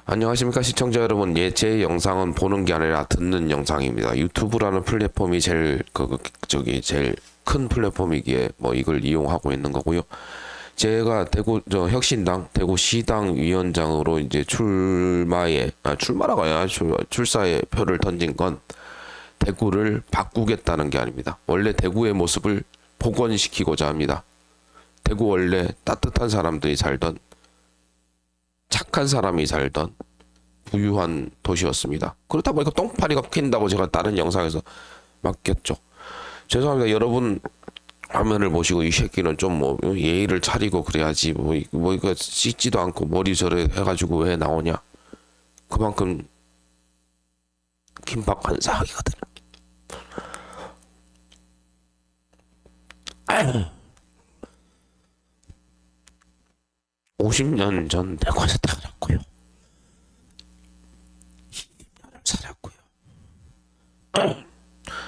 안녕하십니까 시청자 여러분. 제 영상은 보는 게 아니라 듣는 영상입니다. 유튜브라는 플랫폼이 제일 큰 플랫폼이기에 뭐 이걸 이용하고 있는 거고요. 제가 혁신당 대구시당 위원장으로 이제 출사의 표를 던진 건 대구를 바꾸겠다는 게 아닙니다. 원래 대구의 모습을 복원시키고자 합니다. 대구 원래 따뜻한 사람들이 살던, 착한 사람이 살던 부유한 도시였습니다. 그렇다 보니까 똥파리가 핀다고 제가 다른 영상에서 맡겼죠. 죄송합니다. 여러분 화면을 보시고 이 새끼는 좀 뭐 예의를 차리고 그래야지 뭐 이거 씻지도 않고 머리 저래 해가지고 왜 나오냐. 그만큼 긴박한 상황이거든. 50년 전 대구에서 태어났고요. 20년을 살았고요.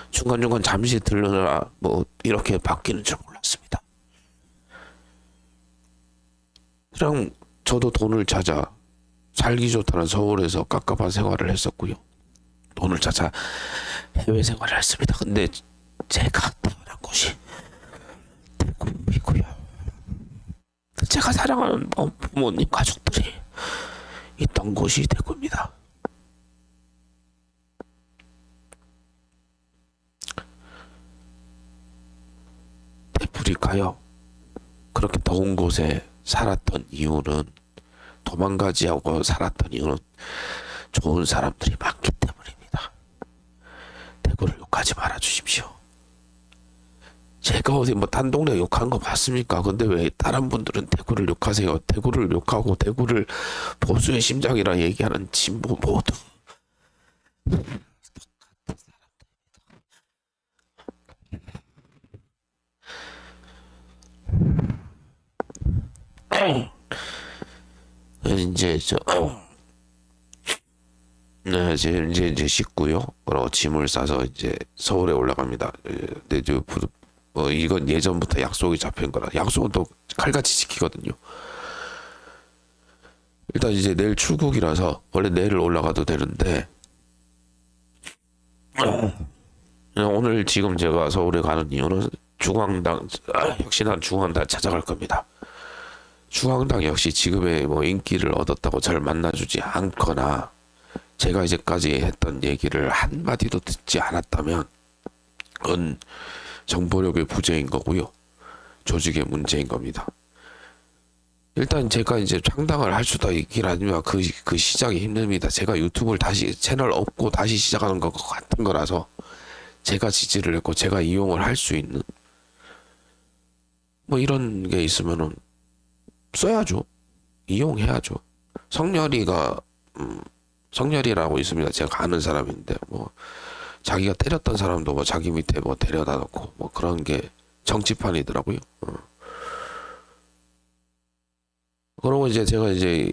중간중간 잠시 들르느라 뭐 이렇게 바뀌는 줄 몰랐습니다. 그냥 저도 돈을 찾아 살기 좋다는 서울에서 깝깝한 생활을 했었고요. 돈을 찾아 해외 생활을 했습니다. 근데 제가 태어난 곳이 대구이고요. 제가 사랑하는 부모님 가족들이 있던 곳이 대구입니다. 대프리카요. 그렇게 더운 곳에 살았던 이유는, 도망가지 않고 살았던 이유는 좋은 사람들이 많기 때문입니다. 대구를 욕하지 말아 주십시오. 제가 어디 뭐 딴 동네 욕한 거 맞습니까? 근데 왜 다른 분들은 대구를 욕하세요? 대구를 욕하고 대구를 보수의 심장이라 얘기하는 진보 모두 이제 네, 이제 씻고요. 그리고 짐을 싸서 이제 서울에 올라갑니다. 네, 이건 예전부터 약속이 잡힌 거라. 약속은 또 칼같이 지키거든요. 일단 이제 내일 출국이라서 원래 내일 올라가도 되는데, 오늘 지금 제가 서울에 가는 이유는 혁신한 중앙당 찾아갈 겁니다. 중앙당 역시 지금의 뭐 인기를 얻었다고 잘 만나주지 않거나, 제가 이제까지 했던 얘기를 한마디도 듣지 않았다면 그건 정보력의 부재인 거고요. 조직의 문제인 겁니다. 일단 제가 이제 창당을 할 수도 있긴 하지만 그 시작이 힘듭니다. 제가 유튜브를 다시 채널 없고 다시 시작하는 것 같은 거라서, 제가 지지를 했고 제가 이용을 할 수 있는 뭐 이런 게 있으면은 써야죠. 이용해야죠. 성렬이라고 있습니다. 제가 아는 사람인데, 뭐 자기가 때렸던 사람도 뭐 자기 밑에 뭐 데려다 놓고 뭐 그런 게 정치판이더라고요. 그러고 이제 제가 이제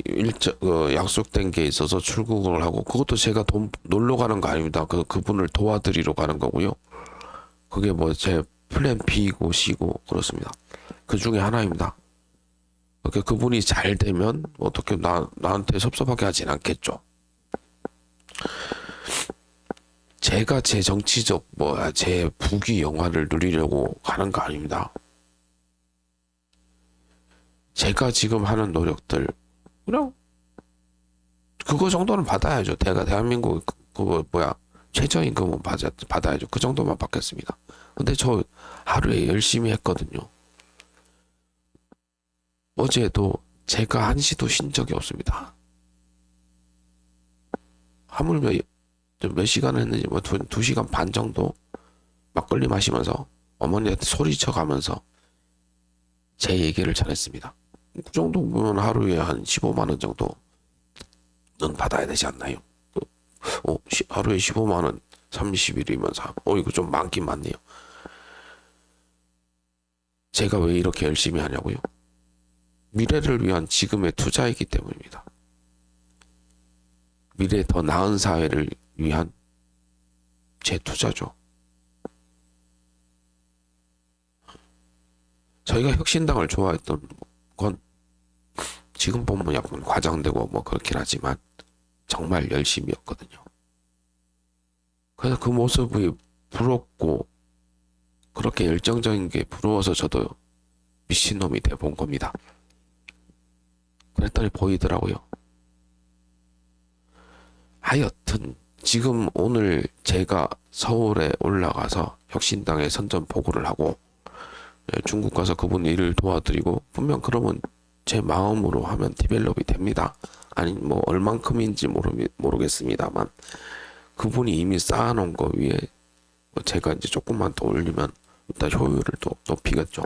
약속된 게 있어서 출국을 하고, 그것도 제가 돈 놀러 가는 거 아닙니다. 그분을 도와드리러 가는 거고요. 그게 뭐 제 플랜 B고 C고 그렇습니다. 그 중에 하나입니다. 그분이 잘 되면 어떻게 나한테 섭섭하게 하진 않겠죠. 제가 제 정치적 제 부귀 영화를 누리려고 가는 거 아닙니다. 제가 지금 하는 노력들 그냥 그거 정도는 받아야죠. 대한민국 최저임금은 받아야죠. 그 정도만 받겠습니다. 근데 저 하루에 열심히 했거든요. 어제도 제가 한시도 쉰 적이 없습니다. 하물며 몇 시간 했는지 뭐 2시간 반 정도 막걸리 마시면서 어머니한테 소리쳐 가면서 제 얘기를 전했습니다. 그 정도 보면 하루에 한 15만 원 정도는 받아야 되지 않나요? 하루에 15만 원 30일이면서 이거 좀 많긴 많네요. 제가 왜 이렇게 열심히 하냐고요? 미래를 위한 지금의 투자이기 때문입니다. 미래 더 나은 사회를 위한 제 투자죠. 저희가 혁신당을 좋아했던 건 지금 보면 약간 과장되고 뭐 그렇긴 하지만, 정말 열심이었거든요. 그래서 그 모습이 부럽고 그렇게 열정적인 게 부러워서 저도 미친놈이 돼본 겁니다. 그랬더니 보이더라고요. 하여튼 지금 오늘 제가 서울에 올라가서 혁신당에 선전포고를 하고 중국 가서 그분 일을 도와드리고 분명 그러면 제 마음으로 하면 디벨롭이 됩니다. 아니 뭐 얼만큼인지 모르겠습니다만 그분이 이미 쌓아놓은 거 위에 제가 이제 조금만 더 올리면 일단 효율을 또 높이겠죠.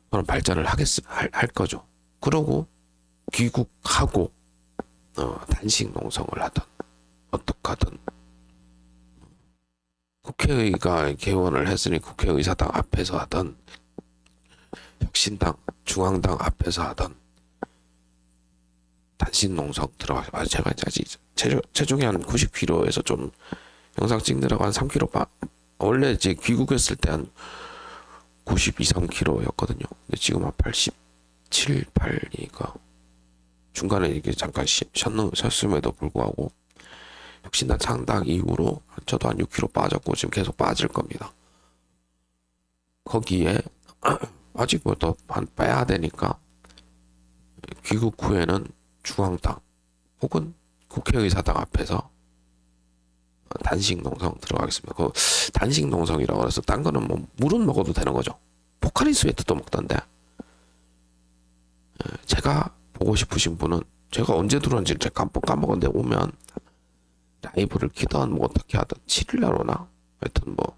그런 발전을 할 거죠. 그러고 귀국하고 단식 농성을 하든 어떻게 하든 국회의가 개원을 했으니 국회의사당 앞에서 하든 혁신당 중앙당 앞에서 하든 단식 농성 들어가서 제가 이제 체중이 한 90kg에서 좀 영상 찍느라고 한 3kg 원래 이제 귀국했을 때 한 92, 3kg였거든요. 근데 지금 한 87, 8이니까 중간에 이게 잠깐 쉬었음에도 불구하고 혁신당 창당 이후로 저도 한 6kg 빠졌고 지금 계속 빠질 겁니다. 거기에 아직 뭐 더 한 빼야 되니까 귀국 후에는 중앙당 혹은 국회의사당 앞에서 단식 농성 들어가겠습니다. 그 단식 농성이라고 해서 딴 거는 뭐 물은 먹어도 되는 거죠. 포카리 스웨트도 먹던데. 제가 보고 싶으신 분은 제가 언제 들어온지 제가 까먹었는데 오면 라이브를 키던 뭐 어떻게 하든 7일날 오나? 하여튼 뭐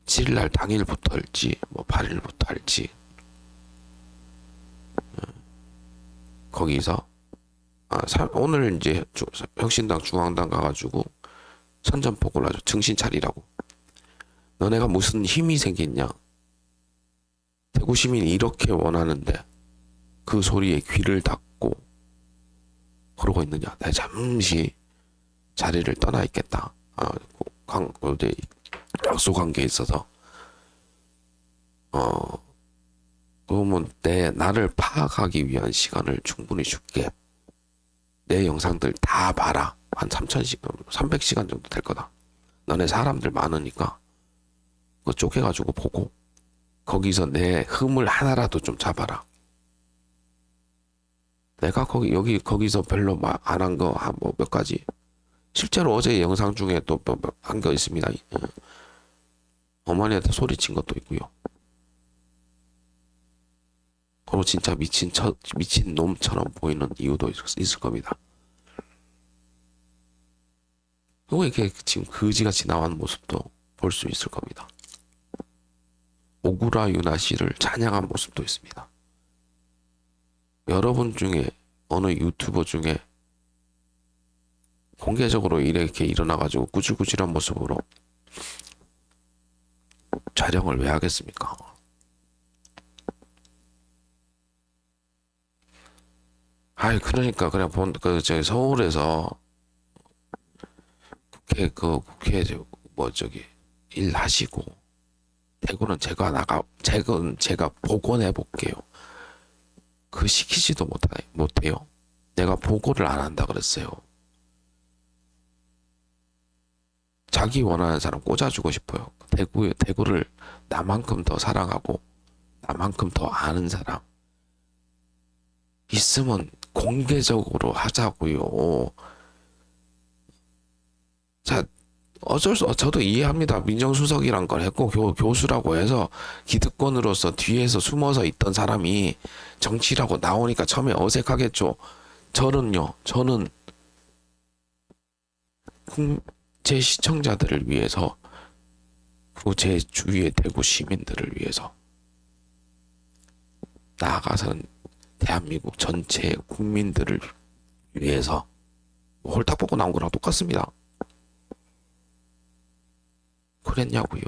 7일날 당일부터 할지 뭐 8일부터 할지 거기서 오늘 이제 혁신당 중앙당 가가지고 선전포고를 하죠. 정신 차리라고. 너네가 무슨 힘이 생겼냐? 대구 시민이 이렇게 원하는데 그 소리에 귀를 닫고 그러고 있느냐? 내가 잠시 자리를 떠나 있겠다. 어제 약속한 게 있어서 그러면 나를 파악하기 위한 시간을 충분히 줄게. 내 영상들 다 봐라. 한 300시간 정도 될 거다. 너네 사람들 많으니까 그거 쪼개가지고 보고 거기서 내 흠을 하나라도 좀 잡아라. 내가 거기서 별로 안 한 거 한 뭐 몇 가지 실제로 어제 영상 중에 또 한 거 있습니다. 어머니한테 소리친 것도 있고요. 그리고 진짜 미친 놈처럼 보이는 이유도 있을 겁니다. 그리고 이렇게 지금 거지같이 나온 모습도 볼 수 있을 겁니다. 오구라 유나 씨를 찬양한 모습도 있습니다. 여러분 중에 어느 유튜버 중에 공개적으로 이렇게 일어나가지고 구질구질한 모습으로 촬영을 왜 하겠습니까? 그러니까 그냥 저기 서울에서 국회 일 하시고 대구는 제가 복원해 볼게요. 그 시키지도 못해요. 내가 보고를 안 한다 그랬어요. 자기 원하는 사람 꽂아주고 싶어요. 대구를 나만큼 더 사랑하고 나만큼 더 아는 사람 있으면 공개적으로 하자고요. 자, 저도 이해합니다. 민정수석이란 걸 했고 교수라고 해서 기득권으로서 뒤에서 숨어서 있던 사람이 정치라고 나오니까 처음에 어색하겠죠. 저는 제 시청자들을 위해서 그리고 제 주위의 대구 시민들을 위해서 나아가서는 대한민국 전체 국민들을 위해서 홀딱 벗고 나온 거랑 똑같습니다. 그랬냐고요.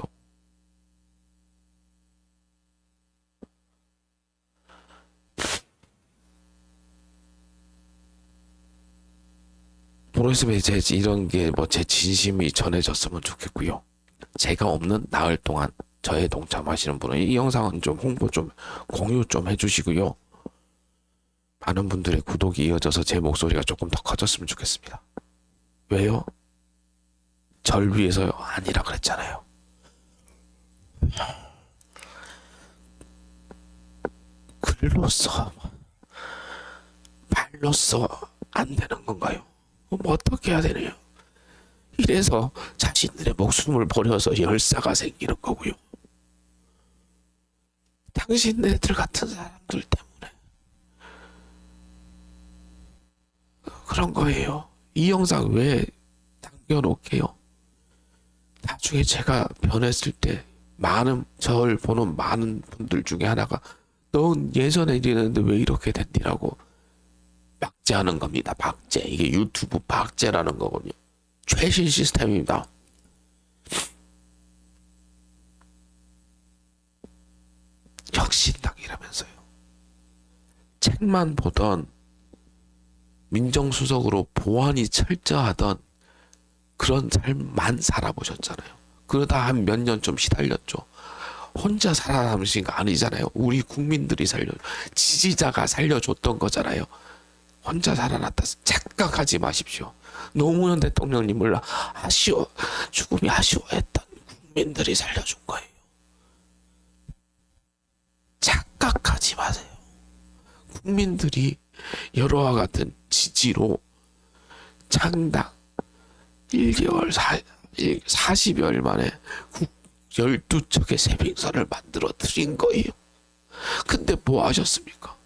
모르겠으면 이런 게 제 진심이 전해졌으면 좋겠고요. 제가 없는 나흘 동안 저에 동참하시는 분은 이 영상은 좀 홍보 좀 공유 좀 해주시고요. 많은 분들의 구독이 이어져서 제 목소리가 조금 더 커졌으면 좋겠습니다. 왜요? 절 위해서요? 아니라 그랬잖아요. 글로써, 말로써 안 되는 건가요? 그럼 어떻게 해야 되나요? 이래서 자신들의 목숨을 버려서 열사가 생기는 거고요. 당신네들 같은 사람들 때문에 그런 거예요. 이 영상 왜 남겨놓을게요? 나중에 제가 변했을 때 많은 절 보는 많은 분들 중에 하나가 넌 예전에 이랬는데 왜 이렇게 됐니라고 박제하는 겁니다. 박제. 이게 유튜브 박제라는 거거든요. 최신 시스템입니다. 혁신당이라면서요. 책만 보던 민정수석으로 보안이 철저하던 그런 삶만 살아보셨잖아요. 그러다 한 몇 년 좀 시달렸죠. 혼자 살아남으신 거 아니잖아요. 우리 국민들이 지지자가 살려줬던 거잖아요. 혼자 살아났다 착각하지 마십시오. 노무현 대통령님을 죽음이 아쉬워했던 국민들이 살려준 거예요. 착각하지 마세요. 국민들이 여러와 같은 지지로 창당 1개월 40여일 만에 12척의 세빙선을 만들어 드린 거예요. 근데 뭐 하셨습니까?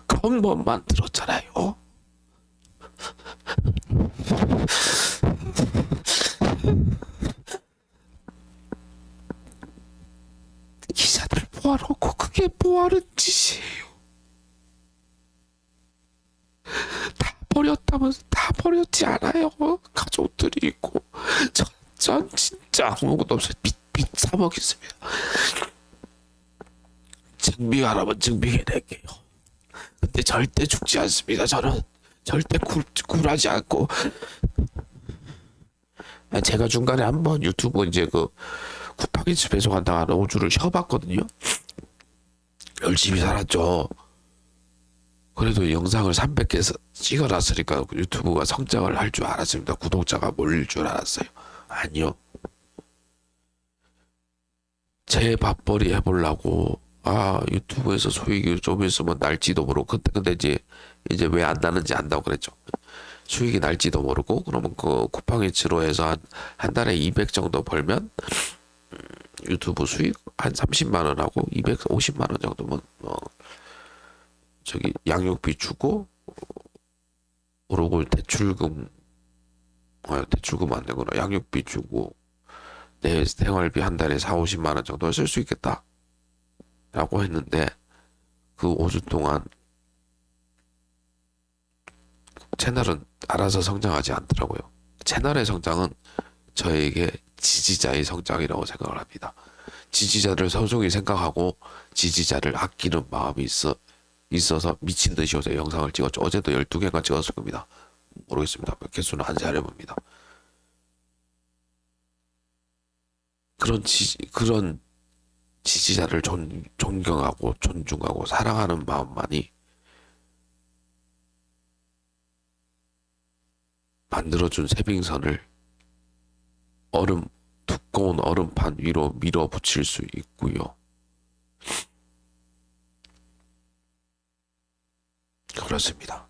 건만 만들었잖아요. 기사들 모아놓고 그게 뭐하는 짓이에요. 다 버렸다면서 다 버렸지 않아요. 가족들이 있고 전 진짜 아무것도 없어요. 빚 사먹겠습니다. 증빙하라면 증빙해낼게요. 근데 절대 죽지 않습니다. 저는 절대 굴하지 않고. 제가 중간에 한번 유튜브 이제 그 쿠팡이츠 배송한다는 5주를 쉬어봤거든요. 열심히 살았죠. 그래도 영상을 300개 찍어놨으니까 유튜브가 성장을 할 줄 알았습니다. 구독자가 몰릴 줄 알았어요. 아니요. 제 밥벌이 해보려고 유튜브에서 수익이 좀 있으면 날지도 모르고 근데 이제 왜 안 나는지 안다고 그랬죠. 수익이 날지도 모르고 그러면 그 쿠팡이츠로 해서 한 달에 200 정도 벌면 유튜브 수익 한 30만 원 하고 250만 원 정도면 저기 양육비 주고 오르골 대출금 안 되구나. 양육비 주고 내 생활비 한 달에 40-50만 원 정도 쓸 수 있겠다 라고 했는데 그 5주 동안 채널은 알아서 성장하지 않더라고요. 채널의 성장은 저에게 지지자의 성장이라고 생각을 합니다. 지지자를 소중히 생각하고 지지자를 아끼는 마음이 있어서 미친 듯이 어제 영상을 찍었죠. 어제도 12개가 찍었을 겁니다. 모르겠습니다. 개수는 안 세려봅니다. 그런 지지자를 존경하고 존중하고 사랑하는 마음만이 만들어준 세빙선을 두꺼운 얼음판 위로 밀어붙일 수 있고요. 그렇습니다.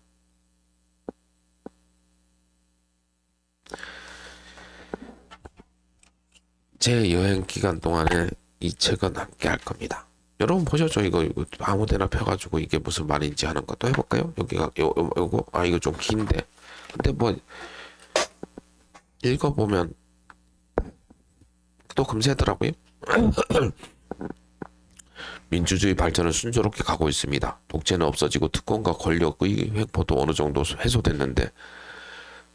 제 여행 기간 동안에 이 책은 함께 할 겁니다. 여러분 보셨죠? 이거 아무데나 펴가지고 이게 무슨 말인지 하는 것도 해볼까요? 여기가 요거 이거 좀 긴데 근데 뭐 읽어보면 또 금세더라고요. 민주주의 발전은 순조롭게 가고 있습니다. 독재는 없어지고 특권과 권력의 횡포도 어느 정도 해소됐는데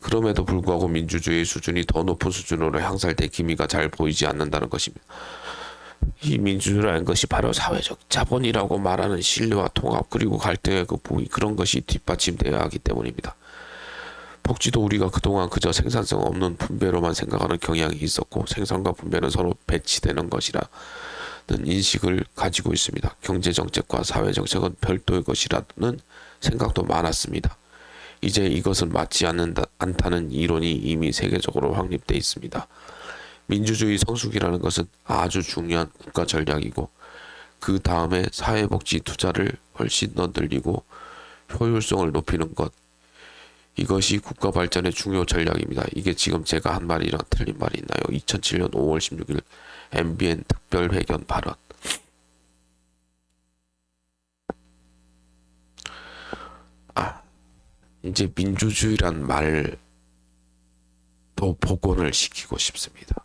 그럼에도 불구하고 민주주의 수준이 더 높은 수준으로 향상될 기미가 잘 보이지 않는다는 것입니다. 이 민주주의라는 것이 바로 사회적 자본이라고 말하는 신뢰와 통합 그리고 갈등의 극복 그런 것이 뒷받침되어야 하기 때문입니다. 복지도 우리가 그동안 그저 생산성 없는 분배로만 생각하는 경향이 있었고 생산과 분배는 서로 배치되는 것이라 인식을 가지고 있습니다. 경제정책과 사회정책은 별도의 것이라는 생각도 많았습니다. 이제 이것은 맞지 않다는 이론이 이미 세계적으로 확립돼 있습니다. 민주주의 성숙이라는 것은 아주 중요한 국가 전략이고 그 다음에 사회복지 투자를 훨씬 더 늘리고 효율성을 높이는 것, 이것이 국가 발전의 중요 전략입니다. 이게 지금 제가 한 말이랑 틀린 말이 있나요? 2007년 5월 16일 MBN 특별회견 발언. 이제 민주주의란 말도 복원을 시키고 싶습니다.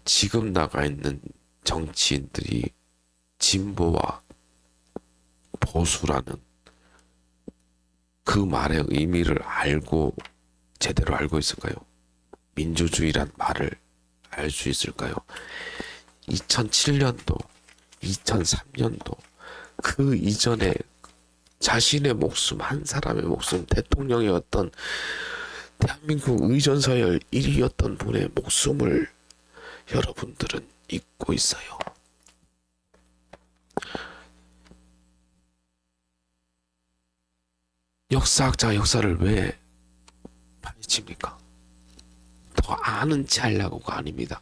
지금 나가 있는 정치인들이 진보와 보수라는 그 말의 의미를 제대로 알고 있을까요? 민주주의란 말을 알 수 있을까요? 2007년도, 2003년도 그 이전에 자신의 목숨, 한 사람의 목숨, 대통령이었던 대한민국 의전서열 1위였던 분의 목숨을 여러분들은 잊고 있어요. 역사학자가 역사를 왜 파헤칩니까? 더 아는 체 하려고가 아닙니다.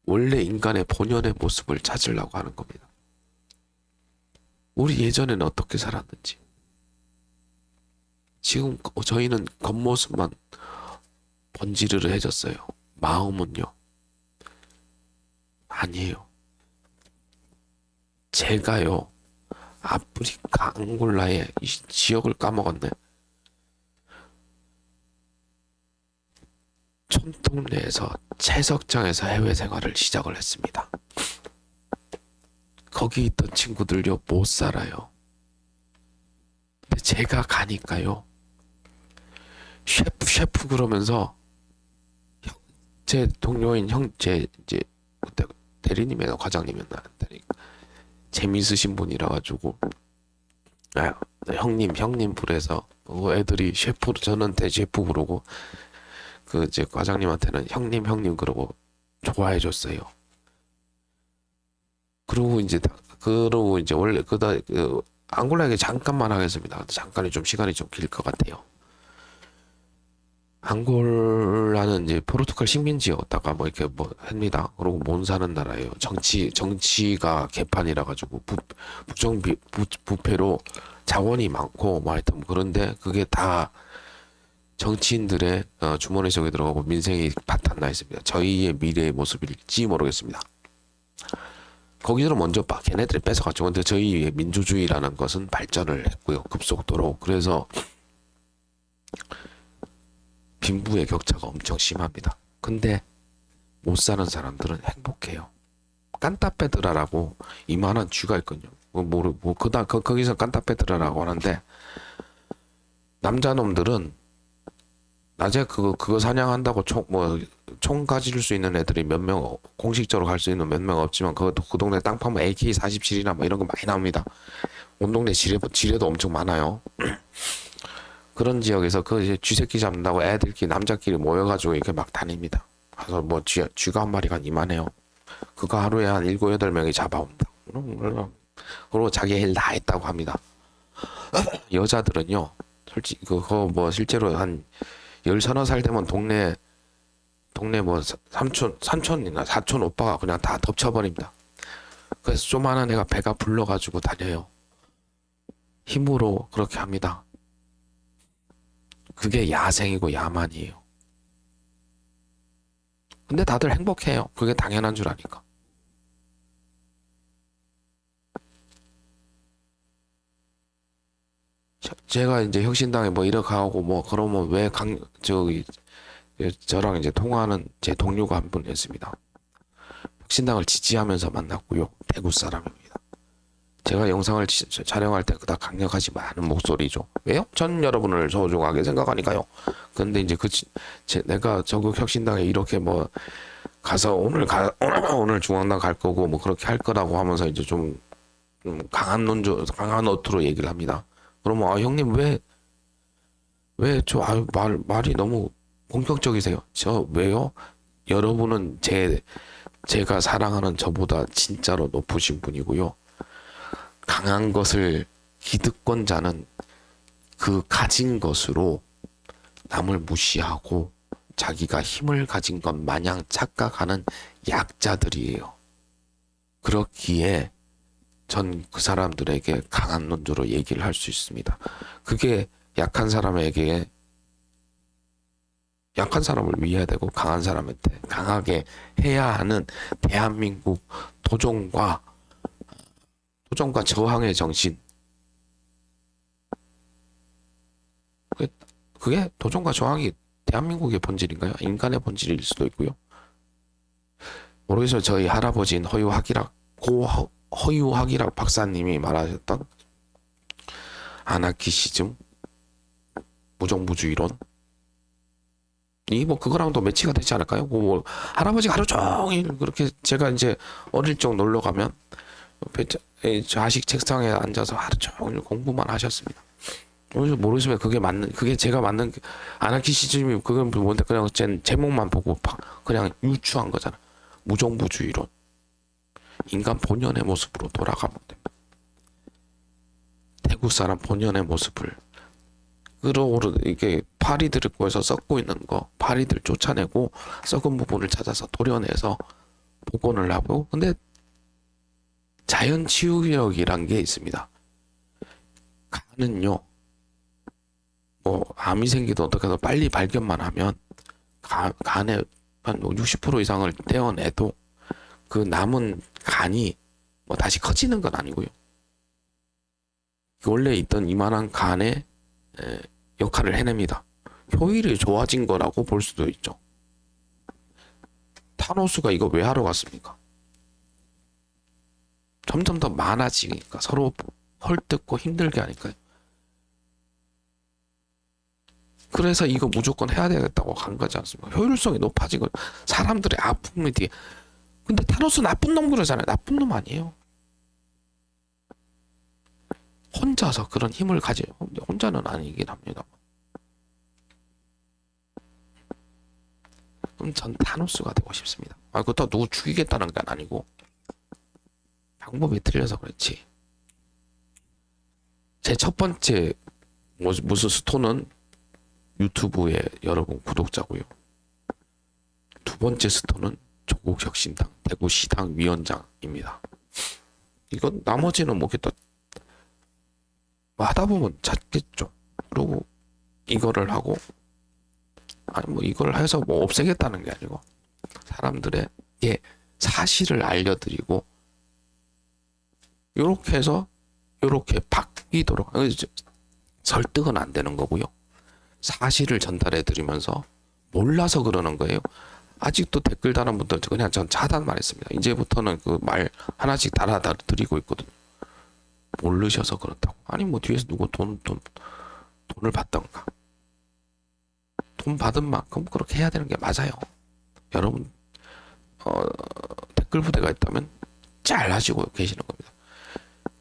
원래 인간의 본연의 모습을 찾으려고 하는 겁니다. 우리 예전에는 어떻게 살았는지. 지금 저희는 겉모습만 번지르르해졌어요. 마음은요? 아니에요. 제가요, 아프리카 앙골라의 이 지역을 까먹었네. 촌동네에서 채석장에서 해외 생활을 시작을 했습니다. 거기 있던 친구들요, 못 살아요. 근데 제가 가니까요, 셰프 그러면서 제 동료인 제 이제 그때 대리님이나 과장님이었나, 재미있으신 분이라 가지고 형님 부르서 애들이 셰프, 저는 대셰프 부르고 그 이제 과장님한테는 형님 그러고 좋아해 줬어요. 그러고 이제 원래 그 앙골라에게 잠깐만 하겠습니다. 잠깐이 좀 시간이 좀 길 것 같아요. 앙골라는 이제 포르투갈 식민지였다가 뭐 이렇게 뭐 합니다. 그리고 못 사는 나라예요. 정치가 개판이라 가지고 부패로 자원이 많고 뭐 하여튼 그런데 그게 다 정치인들의 주머니 속에 들어가고 민생이 바탕나 있습니다. 저희의 미래의 모습일지 모르겠습니다. 거기서 먼저 걔네들이 뺏어갔죠. 근데 저희의 민주주의라는 것은 발전을 했고요. 급속도로. 그래서 빈부의 격차가 엄청 심합니다. 근데 못 사는 사람들은 행복해요. 깐타페드라라고 이만한 쥐가 있거든요. 거기서 깐타페드라라고 하는데, 남자놈들은 낮에 그거 사냥한다고 총 가질 수 있는 애들이 몇 명, 공식적으로 갈 수 있는 몇 명 없지만, 그 동네 땅 파면 AK-47이나 뭐 이런 거 많이 나옵니다. 온 동네 지뢰도 엄청 많아요. 그런 지역에서 그 이제 쥐새끼 잡는다고 애들끼리, 남자끼리 모여가지고 이렇게 막 다닙니다. 그래서 뭐 쥐가 한 마리가 이만해요. 그거 하루에 한 7, 8명이 잡아온다. 그리고 자기 일 다 했다고 합니다. 여자들은요, 솔직히 그거 뭐 실제로 한 10-30살 되면 동네 뭐 삼촌이나 사촌 오빠가 그냥 다 덮쳐버립니다. 그래서 조만한 애가 배가 불러가지고 다녀요. 힘으로 그렇게 합니다. 그게 야생이고 야만이에요. 근데 다들 행복해요. 그게 당연한 줄 아니까. 제가 이제 혁신당에 뭐 이렇게 하고 뭐 그러면 왜 저랑 이제 통화하는 제 동료가 한 분 있습니다. 혁신당을 지지하면서 만났고요. 대구 사람입니다. 제가 영상을 촬영할 때 그닥 강력하지 않은 목소리죠. 왜요? 전 여러분을 소중하게 생각하니까요. 근데 이제 내가 저국 혁신당에 이렇게 뭐 가서 오늘 중앙당 갈 거고 뭐 그렇게 할 거라고 하면서 이제 좀 강한 어투로 얘기를 합니다. 그러면 형님 말이 너무 공격적이세요. 저 왜요? 여러분은 제 제가 사랑하는 저보다 진짜로 높으신 분이고요. 강한 것을 기득권자는 그 가진 것으로 남을 무시하고 자기가 힘을 가진 것 마냥 착각하는 약자들이에요. 그렇기에 전 그 사람들에게 강한 논조로 얘기를 할 수 있습니다. 그게 약한 사람에게 약한 사람을 위해야 되고 강한 사람한테 강하게 해야 하는 대한민국 도전과 저항의 정신. 그게 도전과 저항이 대한민국의 본질인가요? 인간의 본질일 수도 있고요. 모르겠어요. 저희 할아버지인 허유학이락 박사님이 말하셨던 아나키시즘, 무정부주의론, 이 뭐 그거랑도 매치가 되지 않을까요? 뭐 할아버지가 하루 종일 그렇게 제가 이제 어릴 적 놀러 가면 자식 책상에 앉아서 하루 종일 공부만 하셨습니다. 모르시면 그게 제가 맞는 아나키시즘이 그건 뭔데 그냥 제목만 보고 그냥 유추한 거잖아. 무정부주의론. 인간 본연의 모습으로 돌아가면 됩니다. 대구 사람 본연의 모습을 이게 파리들을 구해서 썩고 있는 거 파리들 쫓아내고 썩은 부분을 찾아서 도려내서 복원을 하고 근데 자연 치유력이란 게 있습니다. 간은요 뭐 암이 생기도 어떻게 해서 빨리 발견만 하면 간에 한 60% 이상을 떼어내도 그 남은 간이 뭐 다시 커지는 건 아니고요. 원래 있던 이만한 간의 역할을 해냅니다. 효율이 좋아진 거라고 볼 수도 있죠. 타노스가 이거 왜 하러 갔습니까? 점점 더 많아지니까 서로 헐뜯고 힘들게 하니까요. 그래서 이거 무조건 해야 되겠다고 간 거지 않습니까? 효율성이 높아지고 사람들의 아픔이 뒤에 근데 타노스 나쁜 놈 그러잖아요. 나쁜 놈 아니에요. 혼자서 그런 힘을 가져요. 혼자는 아니긴 합니다. 그럼 전 타노스가 되고 싶습니다. 그렇다고 누구 죽이겠다는 건 아니고 방법이 틀려서 그렇지. 제 첫 번째 무슨 스톤은 유튜브에 여러분 구독자고요. 두 번째 스톤은 조국혁신당 대구시당 위원장입니다. 이건 나머지는 뭐겠다. 하다 보면 찾겠죠. 그리고 이거를 하고 아니 뭐 이걸 해서 뭐 없애겠다는 게 아니고 사람들에게 사실을 알려드리고 요렇게 해서 요렇게 바뀌도록 설득은 안 되는 거고요. 사실을 전달해 드리면서 몰라서 그러는 거예요. 아직도 댓글 다는 분들 그냥 전 차단만 했습니다. 이제부터는 그 말 하나씩 달아드리고 있거든요. 모르셔서 그렇다고. 아니 뭐 뒤에서 누구 돈을 받던가. 돈 받은 만큼 그렇게 해야 되는 게 맞아요. 여러분 댓글 부대가 있다면 잘 하시고 계시는 겁니다.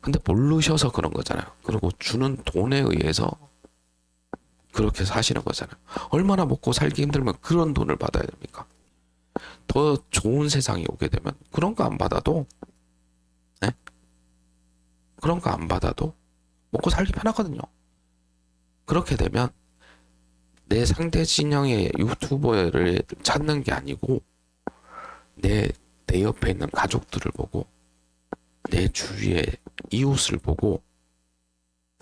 근데 모르셔서 그런 거잖아요. 그리고 주는 돈에 의해서 그렇게 사시는 거잖아요. 얼마나 먹고 살기 힘들면 그런 돈을 받아야 됩니까? 더 좋은 세상이 오게 되면 그런 거 안 받아도 네? 그런 거 안 받아도 먹고 살기 편하거든요. 그렇게 되면 내 상대 진영의 유튜버를 찾는 게 아니고 내 옆에 있는 가족들을 보고 내 주위의 이웃을 보고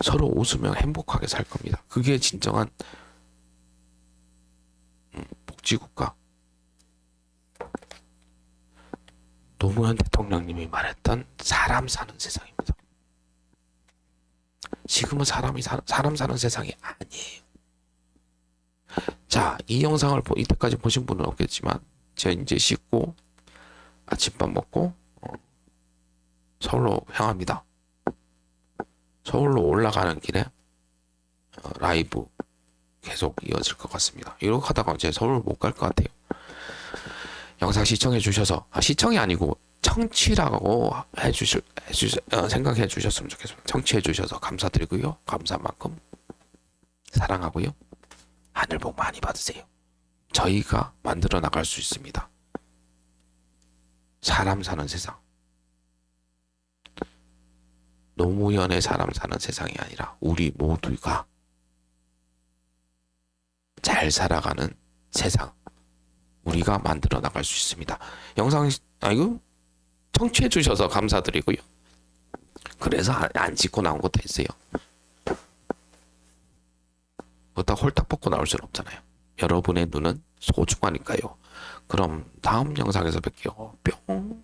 서로 웃으며 행복하게 살 겁니다. 그게 진정한 복지국가. 노무현 대통령님이 말했던 사람 사는 세상입니다. 지금은 사람 사는 세상이 아니에요. 자, 이 영상을 이때까지 보신 분은 없겠지만 제가 이제 씻고 아침밥 먹고 서울로 향합니다. 서울로 올라가는 길에 라이브 계속 이어질 것 같습니다. 이렇게 하다가 이제 서울 못 갈 것 같아요. 영상 시청해 주셔서 시청이 아니고 청취라고 생각해 주셨으면 좋겠습니다. 청취해 주셔서 감사드리고요. 감사한 만큼 사랑하고요. 하늘 복 많이 받으세요. 저희가 만들어 나갈 수 있습니다. 사람 사는 세상. 노무현의 사람 사는 세상이 아니라 우리 모두가 잘 살아가는 세상. 우리가 만들어 나갈 수 있습니다. 영상, 아이고, 청취해 주셔서 감사드리고요. 그래서 안 찍고 나온 것도 있어요. 그렇다 홀딱 벗고 나올 수는 없잖아요. 여러분의 눈은 소중하니까요. 그럼 다음 영상에서 뵐게요. 뿅.